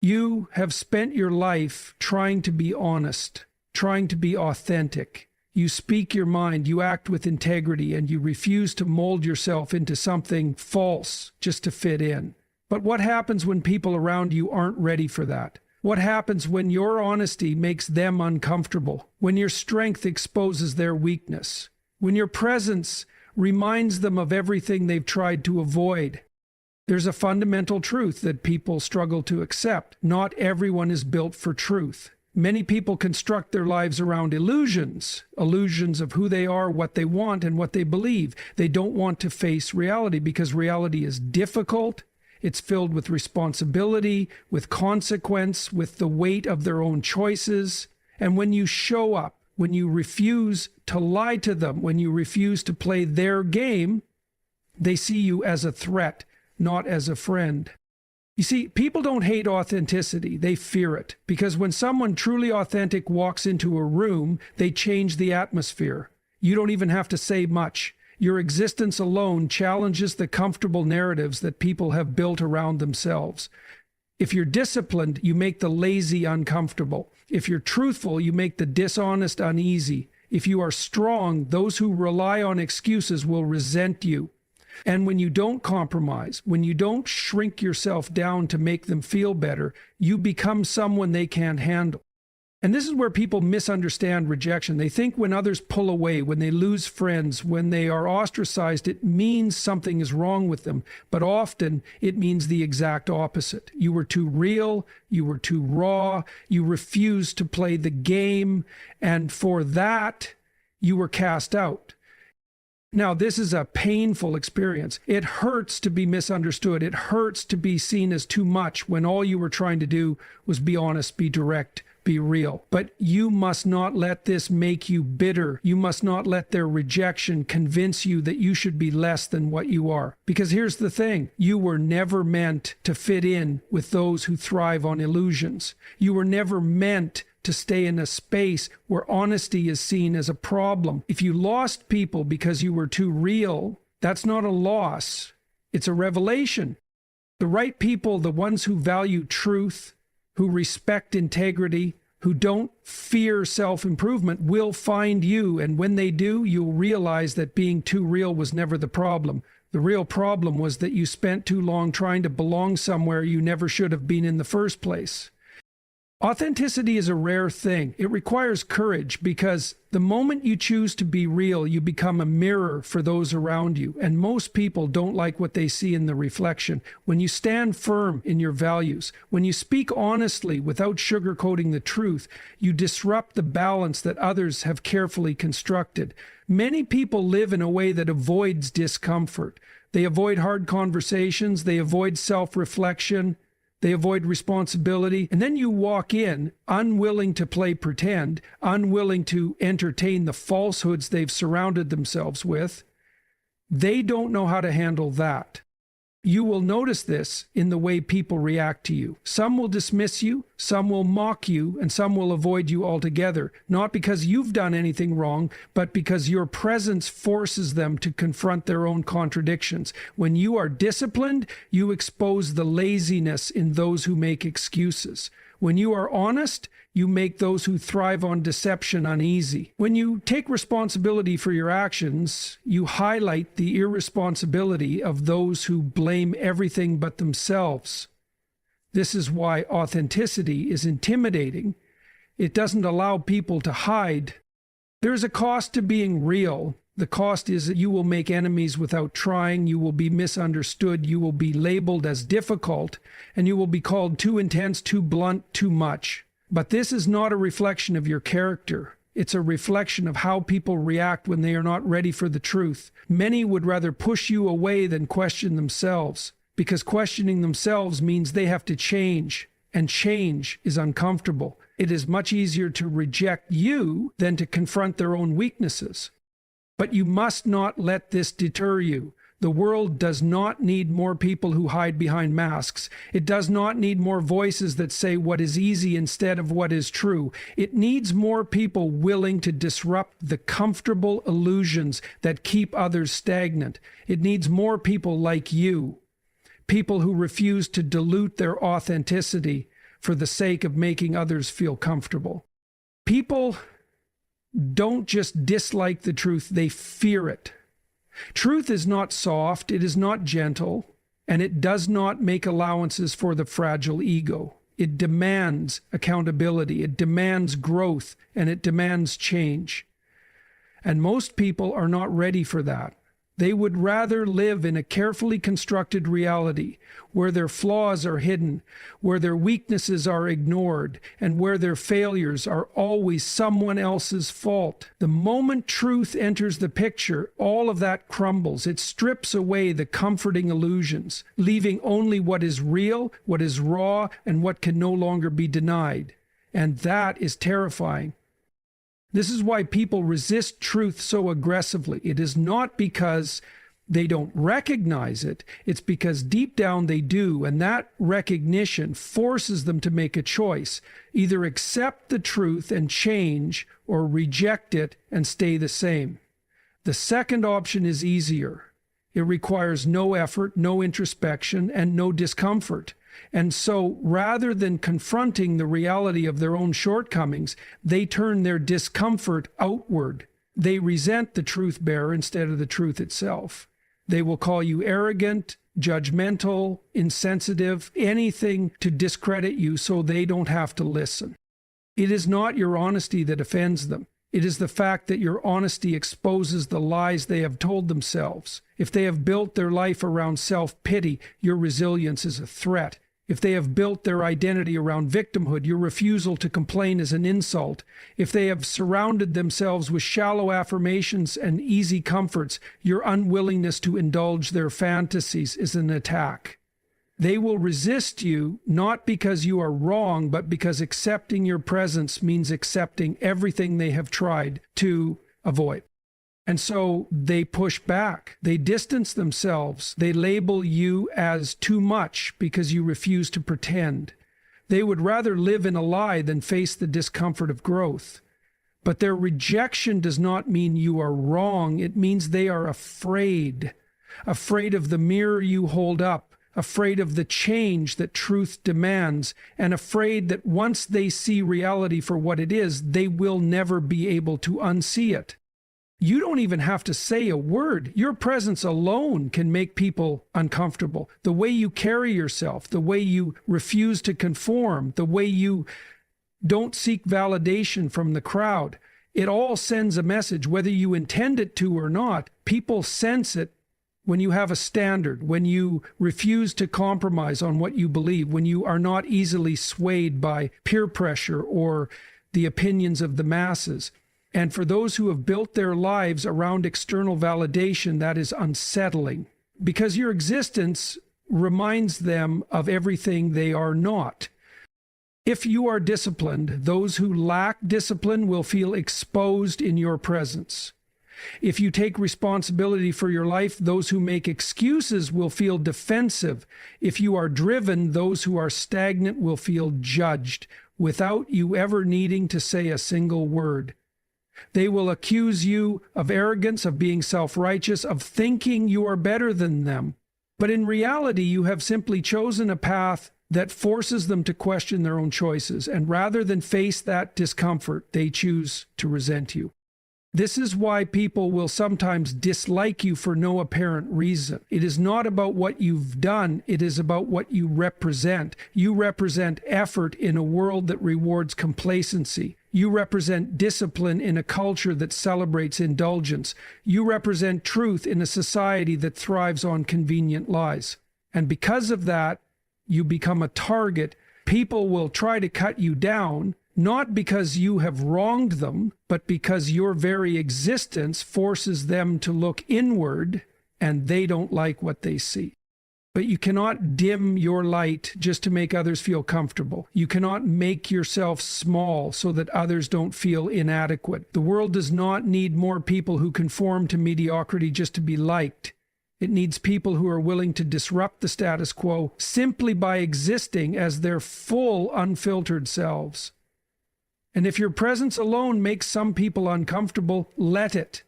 You have spent your life trying to be honest, trying to be authentic. You speak your mind, you act with integrity, and you refuse to mold yourself into something false just to fit in. But what happens when people around you aren't ready for that? What happens when your honesty makes them uncomfortable? When your strength exposes their weakness? When your presence reminds them of everything they've tried to avoid? There's a fundamental truth that people struggle to accept. Not everyone is built for truth. Many people construct their lives around illusions of who they are, what they want, and what they believe. They don't want to face reality because reality is difficult. It's filled with responsibility, with consequence, with the weight of their own choices. And when you show up, when you refuse to lie to them, when you refuse to play their game, they see you as a threat, not as a friend. You see, people don't hate authenticity, they fear it. Because when someone truly authentic walks into a room, they change the atmosphere. You don't even have to say much. Your existence alone challenges the comfortable narratives that people have built around themselves. If you're disciplined, you make the lazy uncomfortable. If you're truthful, you make the dishonest uneasy. If you are strong, those who rely on excuses will resent you. And when you don't compromise, when you don't shrink yourself down to make them feel better, you become someone they can't handle. And this is where people misunderstand rejection. They think when others pull away, when they lose friends, when they are ostracized, it means something is wrong with them. But often it means the exact opposite. You were too real, you were too raw, you refused to play the game, and for that, you were cast out. Now, this is a painful experience. It hurts to be misunderstood. It hurts to be seen as too much when all you were trying to do was be honest, be direct, be real. But you must not let this make you bitter. You must not let their rejection convince you that you should be less than what you are. Because here's the thing, you were never meant to fit in with those who thrive on illusions. You were never meant to stay in a space where honesty is seen as a problem. If you lost people because you were too real, that's not a loss, it's a revelation. The right people, the ones who value truth, who respect integrity, who don't fear self-improvement, will find you. And when they do, you'll realize that being too real was never the problem. The real problem was that you spent too long trying to belong somewhere you never should have been in the first place. Authenticity is a rare thing. It requires courage because the moment you choose to be real, you become a mirror for those around you. And most people don't like what they see in the reflection. When you stand firm in your values, when you speak honestly without sugarcoating the truth, you disrupt the balance that others have carefully constructed. Many people live in a way that avoids discomfort. They avoid hard conversations. They avoid self-reflection. They avoid responsibility. And then you walk in unwilling to play pretend, unwilling to entertain the falsehoods they've surrounded themselves with. They don't know how to handle that. You will notice this in the way people react to you. Some will dismiss you, some will mock you, and some will avoid you altogether. Not because you've done anything wrong, but because your presence forces them to confront their own contradictions. When you are disciplined, you expose the laziness in those who make excuses. When you are honest, you make those who thrive on deception uneasy. When you take responsibility for your actions, you highlight the irresponsibility of those who blame everything but themselves. This is why authenticity is intimidating. It doesn't allow people to hide. There's a cost to being real. The cost is that you will make enemies without trying, you will be misunderstood, you will be labeled as difficult, and you will be called too intense, too blunt, too much. But this is not a reflection of your character. It's a reflection of how people react when they are not ready for the truth. Many would rather push you away than question themselves, because questioning themselves means they have to change, and change is uncomfortable. It is much easier to reject you than to confront their own weaknesses. But you must not let this deter you. The world does not need more people who hide behind masks. It does not need more voices that say what is easy instead of what is true. It needs more people willing to disrupt the comfortable illusions that keep others stagnant. It needs more people like you, people who refuse to dilute their authenticity for the sake of making others feel comfortable. People don't just dislike the truth, they fear it. Truth is not soft, it is not gentle, and it does not make allowances for the fragile ego. It demands accountability, it demands growth, and it demands change. And most people are not ready for that. They would rather live in a carefully constructed reality where their flaws are hidden, where their weaknesses are ignored, and where their failures are always someone else's fault. The moment truth enters the picture, all of that crumbles. It strips away the comforting illusions, leaving only what is real, what is raw, and what can no longer be denied. And that is terrifying. This is why people resist truth so aggressively. It is not because they don't recognize it. It's because deep down they do, and that recognition forces them to make a choice. Either accept the truth and change, or reject it and stay the same. The second option is easier. It requires no effort, no introspection, and no discomfort. And so, rather than confronting the reality of their own shortcomings, they turn their discomfort outward. They resent the truth bearer instead of the truth itself. They will call you arrogant, judgmental, insensitive, anything to discredit you so they don't have to listen. It is not your honesty that offends them. It is the fact that your honesty exposes the lies they have told themselves. If they have built their life around self-pity, your resilience is a threat. If they have built their identity around victimhood, your refusal to complain is an insult. If they have surrounded themselves with shallow affirmations and easy comforts, your unwillingness to indulge their fantasies is an attack. They will resist you not because you are wrong, but because accepting your presence means accepting everything they have tried to avoid. And so they push back, they distance themselves, they label you as too much because you refuse to pretend. They would rather live in a lie than face the discomfort of growth. But their rejection does not mean you are wrong, it means they are afraid. Afraid of the mirror you hold up, afraid of the change that truth demands, and afraid that once they see reality for what it is, they will never be able to unsee it. You don't even have to say a word. Your presence alone can make people uncomfortable. The way you carry yourself, the way you refuse to conform, the way you don't seek validation from the crowd, it all sends a message, whether you intend it to or not. People sense it when you have a standard, when you refuse to compromise on what you believe, when you are not easily swayed by peer pressure or the opinions of the masses. And for those who have built their lives around external validation, that is unsettling, because your existence reminds them of everything they are not. If you are disciplined, those who lack discipline will feel exposed in your presence. If you take responsibility for your life, those who make excuses will feel defensive. If you are driven, those who are stagnant will feel judged, without you ever needing to say a single word. They will accuse you of arrogance, of being self-righteous, of thinking you are better than them. But in reality, you have simply chosen a path that forces them to question their own choices. And rather than face that discomfort, they choose to resent you. This is why people will sometimes dislike you for no apparent reason. It is not about what you've done, it is about what you represent. You represent effort in a world that rewards complacency. You represent discipline in a culture that celebrates indulgence. You represent truth in a society that thrives on convenient lies. And because of that, you become a target. People will try to cut you down, not because you have wronged them, but because your very existence forces them to look inward, and they don't like what they see. But you cannot dim your light just to make others feel comfortable. You cannot make yourself small so that others don't feel inadequate. The world does not need more people who conform to mediocrity just to be liked. It needs people who are willing to disrupt the status quo simply by existing as their full, unfiltered selves. And if your presence alone makes some people uncomfortable, let it.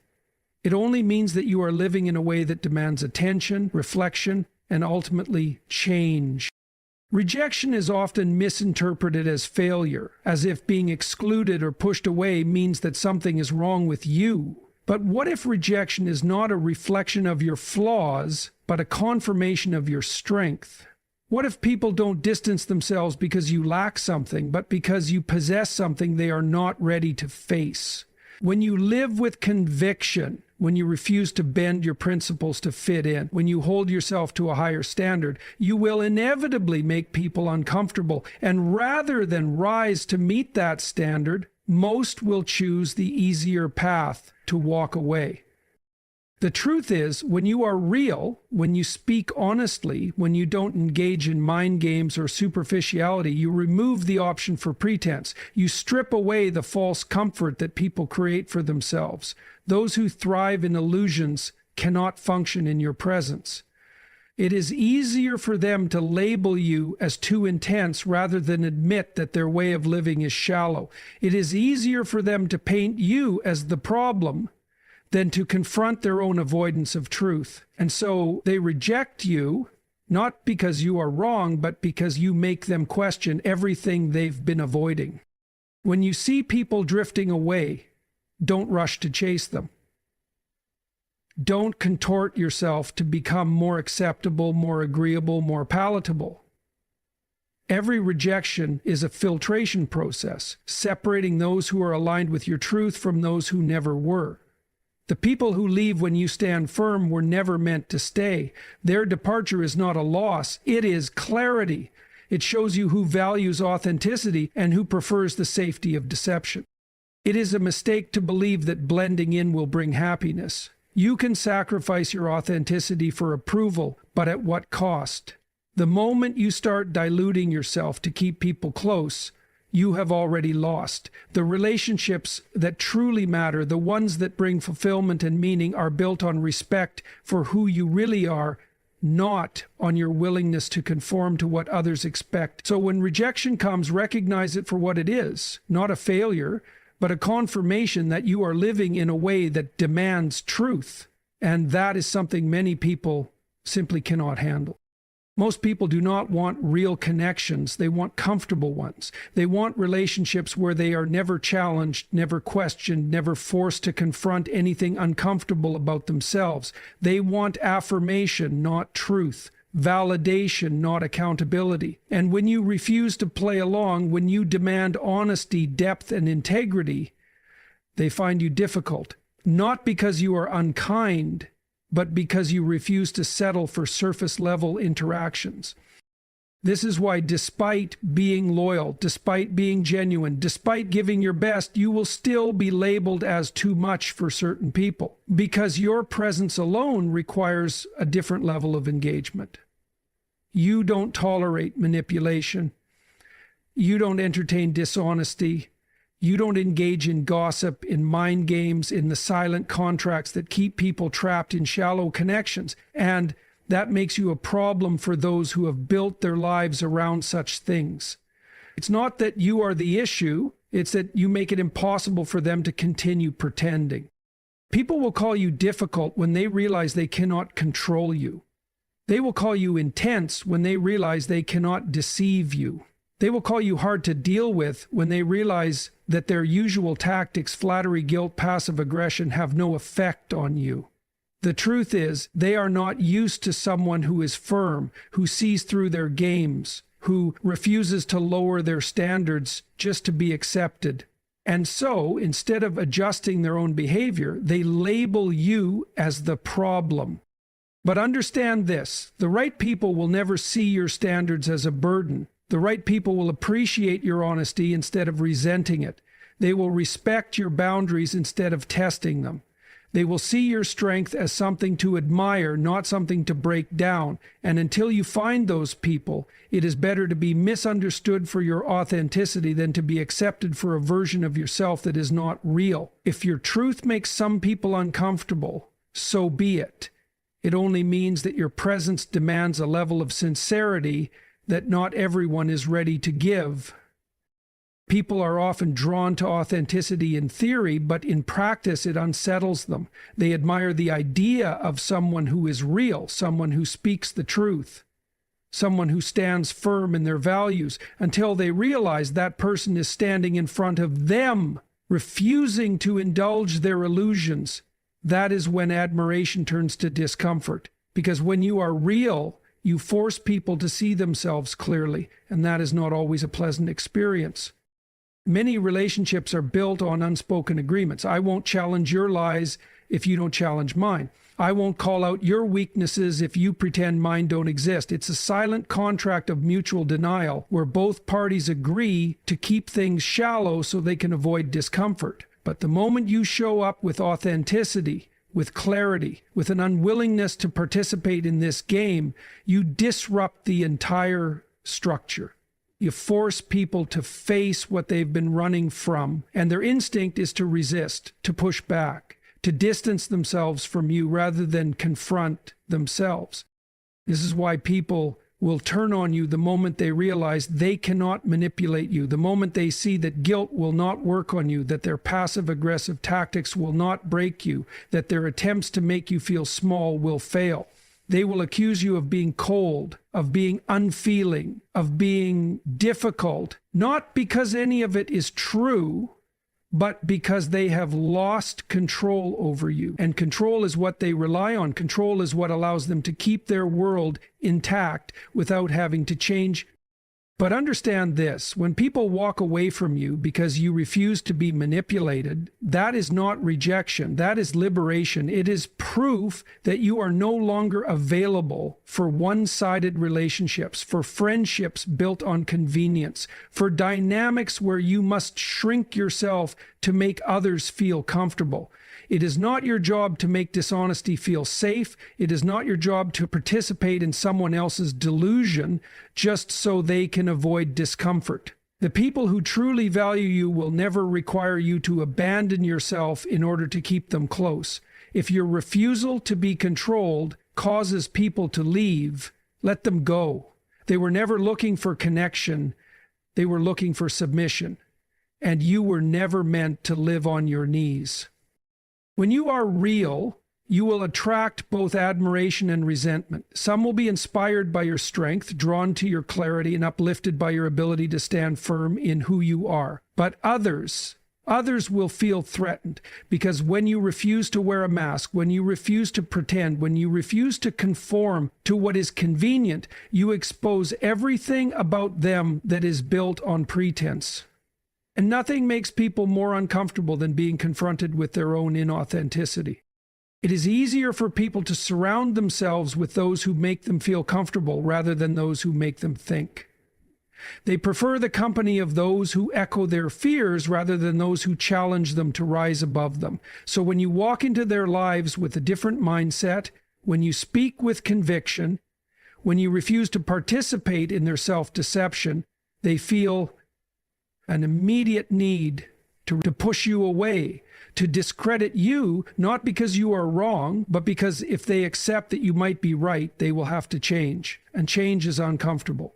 It only means that you are living in a way that demands attention, reflection, and ultimately change. Rejection is often misinterpreted as failure, as if being excluded or pushed away means that something is wrong with you. But what if rejection is not a reflection of your flaws, but a confirmation of your strength? What if people don't distance themselves because you lack something, but because you possess something they are not ready to face? When you live with conviction, when you refuse to bend your principles to fit in, when you hold yourself to a higher standard, you will inevitably make people uncomfortable. And rather than rise to meet that standard, most will choose the easier path to walk away. The truth is, when you are real, when you speak honestly, when you don't engage in mind games or superficiality, you remove the option for pretense. You strip away the false comfort that people create for themselves. Those who thrive in illusions cannot function in your presence. It is easier for them to label you as too intense rather than admit that their way of living is shallow. It is easier for them to paint you as the problem than to confront their own avoidance of truth. And so they reject you, not because you are wrong, but because you make them question everything they've been avoiding. When you see people drifting away, don't rush to chase them. Don't contort yourself to become more acceptable, more agreeable, more palatable. Every rejection is a filtration process, separating those who are aligned with your truth from those who never were. The people who leave when you stand firm were never meant to stay. Their departure is not a loss, it is clarity. It shows you who values authenticity and who prefers the safety of deception. It is a mistake to believe that blending in will bring happiness. You can sacrifice your authenticity for approval, but at what cost? The moment you start diluting yourself to keep people close, you have already lost. The relationships that truly matter, the ones that bring fulfillment and meaning, are built on respect for who you really are, not on your willingness to conform to what others expect. So when rejection comes, recognize it for what it is, not a failure, but a confirmation that you are living in a way that demands truth. And that is something many people simply cannot handle. Most people do not want real connections. They want comfortable ones. They want relationships where they are never challenged, never questioned, never forced to confront anything uncomfortable about themselves. They want affirmation, not truth. Validation, not accountability. And when you refuse to play along, when you demand honesty, depth, and integrity, they find you difficult. Not because you are unkind, but because you refuse to settle for surface-level interactions. This is why, despite being loyal, despite being genuine, despite giving your best, you will still be labeled as too much for certain people, because your presence alone requires a different level of engagement. You don't tolerate manipulation. You don't entertain dishonesty. You don't engage in gossip, in mind games, in the silent contracts that keep people trapped in shallow connections. And that makes you a problem for those who have built their lives around such things. It's not that you are the issue, it's that you make it impossible for them to continue pretending. People will call you difficult when they realize they cannot control you. They will call you intense when they realize they cannot deceive you. They will call you hard to deal with when they realize that their usual tactics, flattery, guilt, passive aggression, have no effect on you. The truth is, they are not used to someone who is firm, who sees through their games, who refuses to lower their standards just to be accepted. And so, instead of adjusting their own behavior, they label you as the problem. But understand this, the right people will never see your standards as a burden. The right people will appreciate your honesty instead of resenting it. They will respect your boundaries instead of testing them. They will see your strength as something to admire, not something to break down. And until you find those people, it is better to be misunderstood for your authenticity than to be accepted for a version of yourself that is not real. If your truth makes some people uncomfortable, so be it. It only means that your presence demands a level of sincerity that not everyone is ready to give. People are often drawn to authenticity in theory, but in practice it unsettles them. They admire the idea of someone who is real, someone who speaks the truth. someone who stands firm in their values, until they realize that person is standing in front of them, refusing to indulge their illusions. That is when admiration turns to discomfort. Because when you are real, you force people to see themselves clearly, and that is not always a pleasant experience. Many relationships are built on unspoken agreements. I won't challenge your lies if you don't challenge mine. I won't call out your weaknesses if you pretend mine don't exist. It's a silent contract of mutual denial where both parties agree to keep things shallow so they can avoid discomfort. But the moment you show up with authenticity, with clarity, with an unwillingness to participate in this game, you disrupt the entire structure. You force people to face what they've been running from, and their instinct is to resist, to push back, to distance themselves from you rather than confront themselves. This is why people will turn on you the moment they realize they cannot manipulate you, the moment they see that guilt will not work on you, that their passive-aggressive tactics will not break you, that their attempts to make you feel small will fail. They will accuse you of being cold, of being unfeeling, of being difficult, not because any of it is true, but because they have lost control over you. And control is what they rely on. Control is what allows them to keep their world intact without having to change. But understand this, when people walk away from you because you refuse to be manipulated, that is not rejection, that is liberation. It is proof that you are no longer available for one-sided relationships, for friendships built on convenience, for dynamics where you must shrink yourself to make others feel comfortable. It is not your job to make dishonesty feel safe. It is not your job to participate in someone else's delusion just so they can avoid discomfort. The people who truly value you will never require you to abandon yourself in order to keep them close. If your refusal to be controlled causes people to leave, let them go. They were never looking for connection. They were looking for submission. And you were never meant to live on your knees. When you are real, you will attract both admiration and resentment. Some will be inspired by your strength, drawn to your clarity, and uplifted by your ability to stand firm in who you are. But others will feel threatened because when you refuse to wear a mask, when you refuse to pretend, when you refuse to conform to what is convenient, you expose everything about them that is built on pretense. And nothing makes people more uncomfortable than being confronted with their own inauthenticity. It is easier for people to surround themselves with those who make them feel comfortable rather than those who make them think. They prefer the company of those who echo their fears rather than those who challenge them to rise above them. So when you walk into their lives with a different mindset, when you speak with conviction, when you refuse to participate in their self-deception, they feel an immediate need to push you away, to discredit you, not because you are wrong, but because if they accept that you might be right, they will have to change, and change is uncomfortable.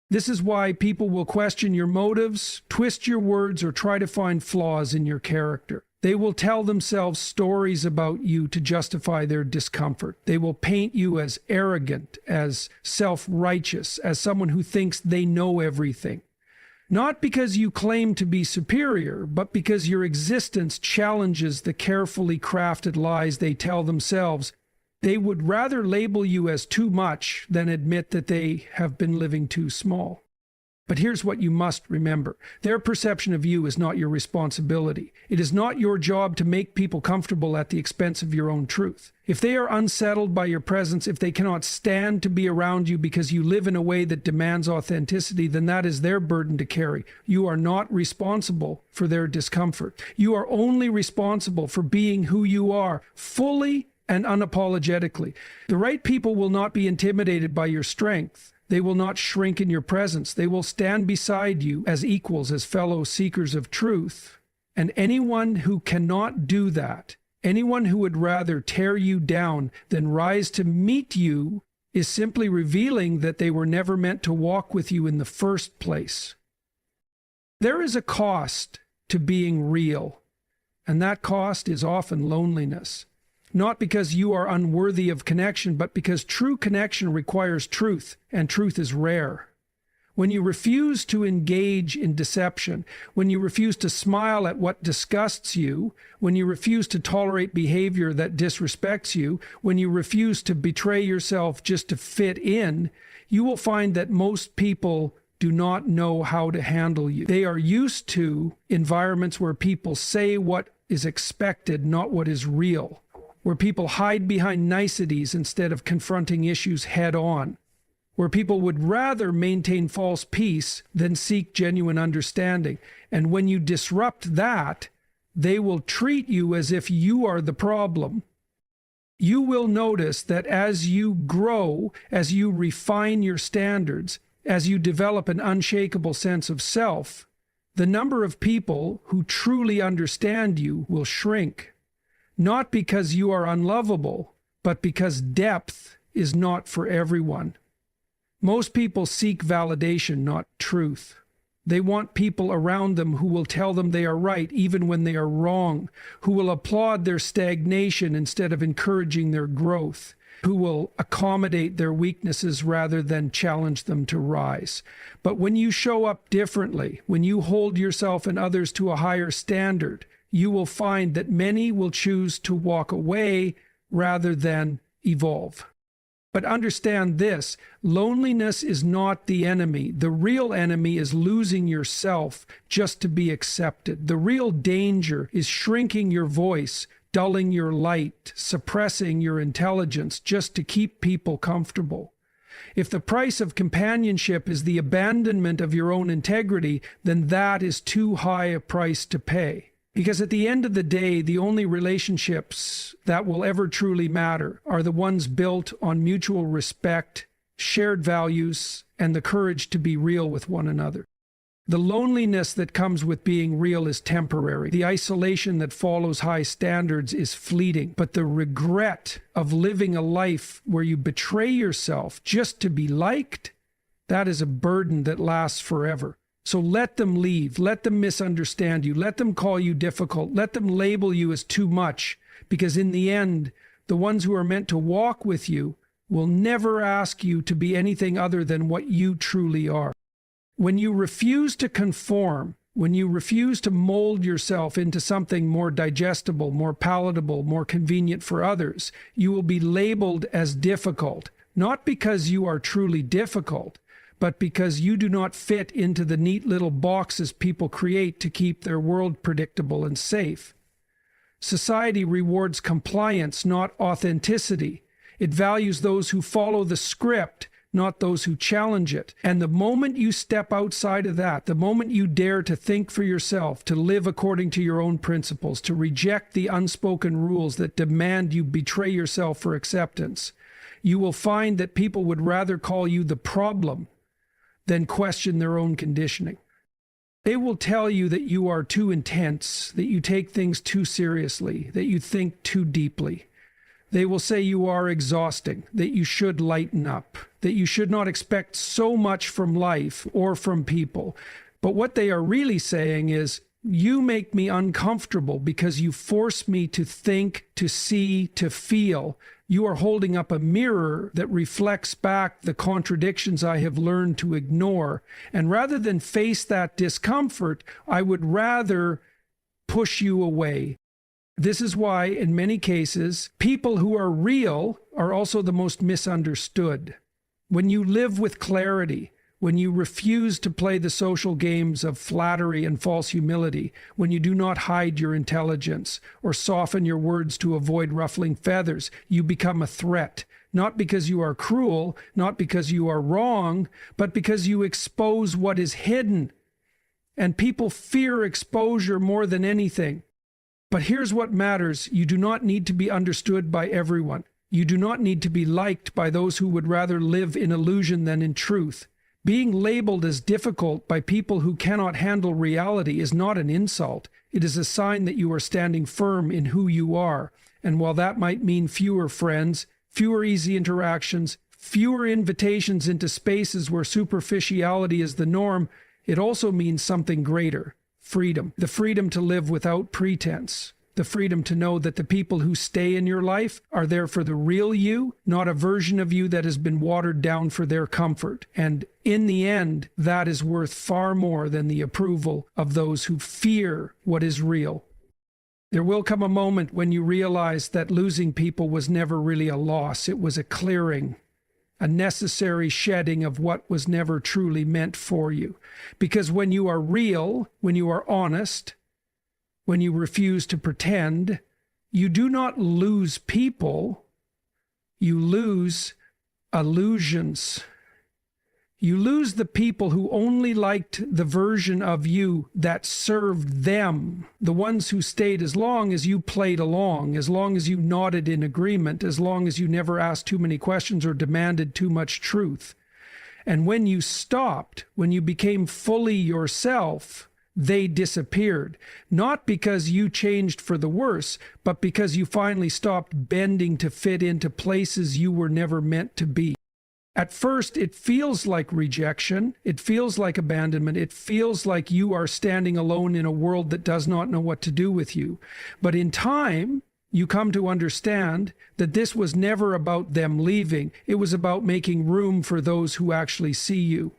This is why people will question your motives, twist your words, or try to find flaws in your character. They will tell themselves stories about you to justify their discomfort. They will paint you as arrogant, as self-righteous, as someone who thinks they know everything. Not because you claim to be superior, but because your existence challenges the carefully crafted lies they tell themselves. They would rather label you as too much than admit that they have been living too small. But here's what you must remember. Their perception of you is not your responsibility. It is not your job to make people comfortable at the expense of your own truth. If they are unsettled by your presence, if they cannot stand to be around you because you live in a way that demands authenticity, then that is their burden to carry. You are not responsible for their discomfort. You are only responsible for being who you are, fully and unapologetically. The right people will not be intimidated by your strength. They will not shrink in your presence. They will stand beside you as equals, as fellow seekers of truth. And anyone who cannot do that, anyone who would rather tear you down than rise to meet you, is simply revealing that they were never meant to walk with you in the first place. There is a cost to being real, and that cost is often loneliness. not because you are unworthy of connection, but because true connection requires truth, and truth is rare. When you refuse to engage in deception, when you refuse to smile at what disgusts you, when you refuse to tolerate behavior that disrespects you, when you refuse to betray yourself just to fit in, you will find that most people do not know how to handle you. They are used to environments where people say what is expected, not what is real, where people hide behind niceties instead of confronting issues head on, where people would rather maintain false peace than seek genuine understanding. And when you disrupt that, they will treat you as if you are the problem. You will notice that as you grow, as you refine your standards, as you develop an unshakable sense of self, the number of people who truly understand you will shrink, not because you are unlovable, but because depth is not for everyone. Most people seek validation, not truth. They want people around them who will tell them they are right even when they are wrong, who will applaud their stagnation instead of encouraging their growth, who will accommodate their weaknesses rather than challenge them to rise. But when you show up differently, when you hold yourself and others to a higher standard, you will find that many will choose to walk away rather than evolve. But understand this, loneliness is not the enemy. The real enemy is losing yourself just to be accepted. The real danger is shrinking your voice, dulling your light, suppressing your intelligence just to keep people comfortable. If the price of companionship is the abandonment of your own integrity, then that is too high a price to pay. Because at the end of the day, the only relationships that will ever truly matter are the ones built on mutual respect, shared values, and the courage to be real with one another. The loneliness that comes with being real is temporary. The isolation that follows high standards is fleeting. But the regret of living a life where you betray yourself just to be liked, that is a burden that lasts forever. So let them leave, let them misunderstand you, let them call you difficult, let them label you as too much, because in the end, the ones who are meant to walk with you will never ask you to be anything other than what you truly are. When you refuse to conform, when you refuse to mold yourself into something more digestible, more palatable, more convenient for others, you will be labeled as difficult, not because you are truly difficult, but because you do not fit into the neat little boxes people create to keep their world predictable and safe. Society rewards compliance, not authenticity. It values those who follow the script, not those who challenge it. And the moment you step outside of that, the moment you dare to think for yourself, to live according to your own principles, to reject the unspoken rules that demand you betray yourself for acceptance, you will find that people would rather call you the problem than question their own conditioning. They will tell you that you are too intense, that you take things too seriously, that you think too deeply. They will say you are exhausting, that you should lighten up, that you should not expect so much from life or from people. But what they are really saying is, you make me uncomfortable because you force me to think, to see, to feel. You are holding up a mirror that reflects back the contradictions I have learned to ignore. And rather than face that discomfort, I would rather push you away. This is why, in many cases, people who are real are also the most misunderstood. When you live with clarity, when you refuse to play the social games of flattery and false humility, when you do not hide your intelligence or soften your words to avoid ruffling feathers, you become a threat, not because you are cruel, not because you are wrong, but because you expose what is hidden. And people fear exposure more than anything. But here's what matters. You do not need to be understood by everyone. You do not need to be liked by those who would rather live in illusion than in truth. Being labeled as difficult by people who cannot handle reality is not an insult. It is a sign that you are standing firm in who you are. And while that might mean fewer friends, fewer easy interactions, fewer invitations into spaces where superficiality is the norm, it also means something greater: freedom. The freedom to live without pretense. The the freedom to know that the people who stay in your life are there for the real you, not a version of you that has been watered down for their comfort. And in the end, that is worth far more than the approval of those who fear what is real. There will come a moment when you realize that losing people was never really a loss. It was a clearing, a necessary shedding of what was never truly meant for you. Because when you are real, when you are honest, when you refuse to pretend, you do not lose people, you lose illusions. You lose the people who only liked the version of you that served them, the ones who stayed as long as you played along, as long as you nodded in agreement, as long as you never asked too many questions or demanded too much truth. And when you stopped, when you became fully yourself, they disappeared. Not because you changed for the worse, but because you finally stopped bending to fit into places you were never meant to be. At first, it feels like rejection. It feels like abandonment. It feels like you are standing alone in a world that does not know what to do with you. But in time, you come to understand that this was never about them leaving. It was about making room for those who actually see you.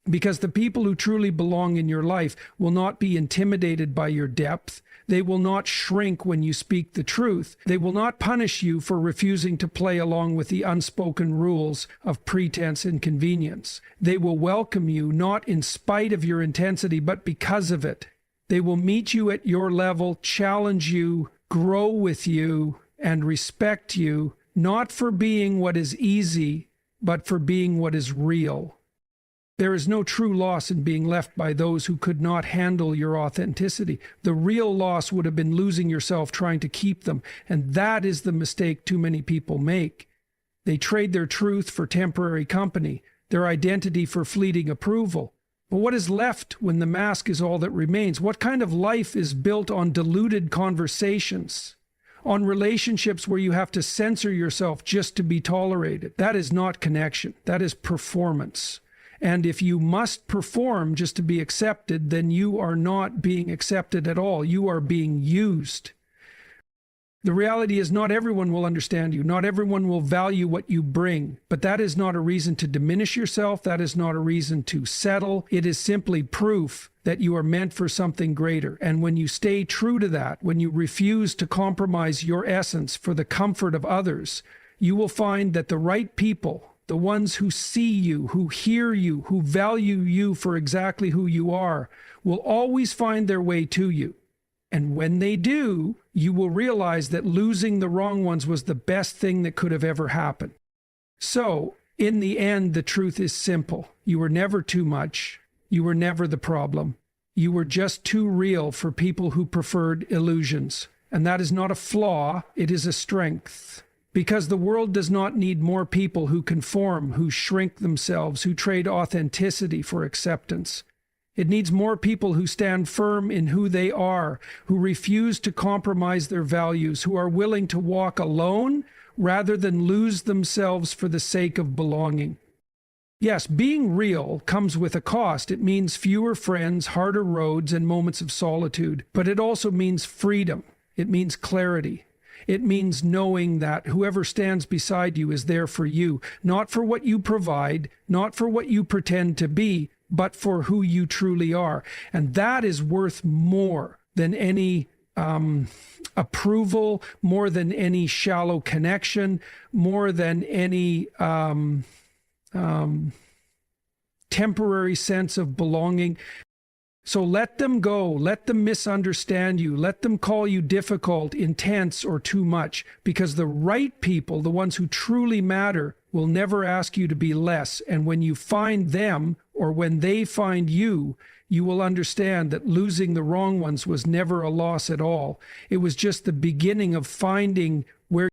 Because the people who truly belong in your life will not be intimidated by your depth. They will not shrink when you speak the truth. They will not punish you for refusing to play along with the unspoken rules of pretense and convenience. They will welcome you not in spite of your intensity, but because of it. They will meet you at your level, challenge you, grow with you, and respect you, not for being what is easy, but for being what is real. There is no true loss in being left by those who could not handle your authenticity. The real loss would have been losing yourself trying to keep them, and that is the mistake too many people make. They trade their truth for temporary company, their identity for fleeting approval. But what is left when the mask is all that remains? What kind of life is built on diluted conversations? On relationships where you have to censor yourself just to be tolerated? That is not connection. That is performance. And if you must perform just to be accepted, then you are not being accepted at all. You are being used. The reality is not everyone will understand you. Not everyone will value what you bring. But that is not a reason to diminish yourself. That is not a reason to settle. It is simply proof that you are meant for something greater. And when you stay true to that, when you refuse to compromise your essence for the comfort of others, you will find that the right people, the ones who see you, who hear you, who value you for exactly who you are, will always find their way to you. And when they do, you will realize that losing the wrong ones was the best thing that could have ever happened. So, in the end, the truth is simple. You were never too much. You were never the problem. You were just too real for people who preferred illusions. And that is not a flaw, it is a strength. Because the world does not need more people who conform, who shrink themselves, who trade authenticity for acceptance. It needs more people who stand firm in who they are, who refuse to compromise their values, who are willing to walk alone rather than lose themselves for the sake of belonging. Yes, being real comes with a cost. It means fewer friends, harder roads, and moments of solitude. But it also means freedom. It means clarity. It means knowing that whoever stands beside you is there for you, not for what you provide, not for what you pretend to be, but for who you truly are. And that is worth more than any approval, more than any shallow connection, more than any temporary sense of belonging. So let them go. Let them misunderstand you. Let them call you difficult, intense, or too much, because the right people, the ones who truly matter, will never ask you to be less. And when you find them, or when they find you, you will understand that losing the wrong ones was never a loss at all. It was just the beginning of finding